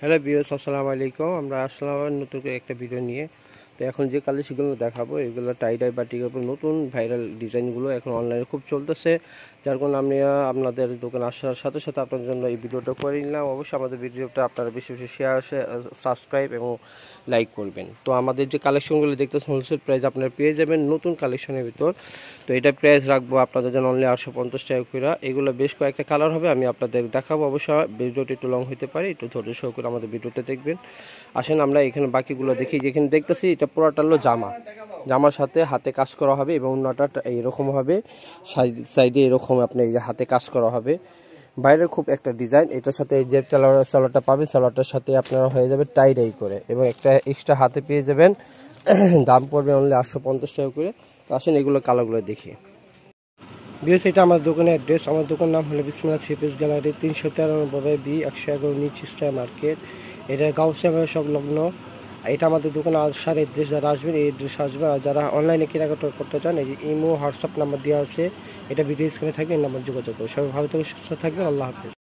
Hello viewers, আসসালামু আলাইকুম। আমরা আসলাম আবার নতুন করে একটা ভিডিও নিয়ে। তো এখন যে কালেকশনগুলো দেখাবো এগুলো টাই ডাই বাটিকের উপর নতুন ভাইরাল ডিজাইনগুলো এখন অনলাইনে খুব চলতেছে, যার কারণে আমি আপনাদের দোকানে আসার সাথে সাথে আপনাদের জন্য এই ভিডিওটা করে নিলাম। অবশ্যই আমাদের ভিডিওটা আপনারা বেশি বেশি শেয়ার, সাবস্ক্রাইব এবং লাইক করবেন। তো আমাদের যে কালেকশনগুলো দেখতেছেন হোলসেল প্রাইস আপনারা পেয়ে যাবেন নতুন কালেকশনের ভিতর। তো এটা প্রাইস রাখবো আপনাদের জন্য অনলি 850 টাকা করে। এগুলো বেশ কয়েকটা কালার হবে, আমি আপনাদের দেখাবো। অবশ্যই ভিডিওটি একটু লং হতে পারে, একটু ধৈর্য সহকারে আমাদের ভিডিওটা দেখবেন। আসেন আমরা এখানে বাকিগুলো দেখি। যেখানে দেখতেছি এটা পুরোটা হলো জামার সাথে হাতে কাজ করা হবে এবং অন্যটা এরকম হবে, সাইডে এরকম আপনি এই যে হাতে কাজ করা হবে। বাইরের খুব একটা ডিজাইন, এটার সাথে এই যে সালোয়ারটা পাবে, সালোয়ারটার সাথে আপনারা হয়ে যাবে টাই ডাই করে এবং একটা এক্সট্রা হাতে পেয়ে যাবেন। দাম পড়বে অনলি 850 টাকা করে। তো আসেন এগুলো কালারগুলো দেখি। বিএস এটা আমার দোকানের অ্যাড্রেস। আমার দোকান নাম হলো বিসমিল্লাহ থ্রি পিস গ্যালারি, 393 বি 111 নিচ ইস্টার মার্কেট। এটা গাউসিয়া সংলগ্ন। এটা আমাদের দোকানে আসার অ্যাড্রেস, যারা আসবেন এই অ্যাড্রেস আসবে। আর যারা অনলাইনে কেনাকাটা করতে চান এই যে ইমো হোয়াটসঅ্যাপ নাম্বার দেওয়া আছে, এটা ভিডিও স্ক্রিনে থাকবে, এই নাম্বার যোগাযোগ করবে। সবাই ভালো থেকে সুস্থ থাকবেন। আল্লাহ হাফেজ।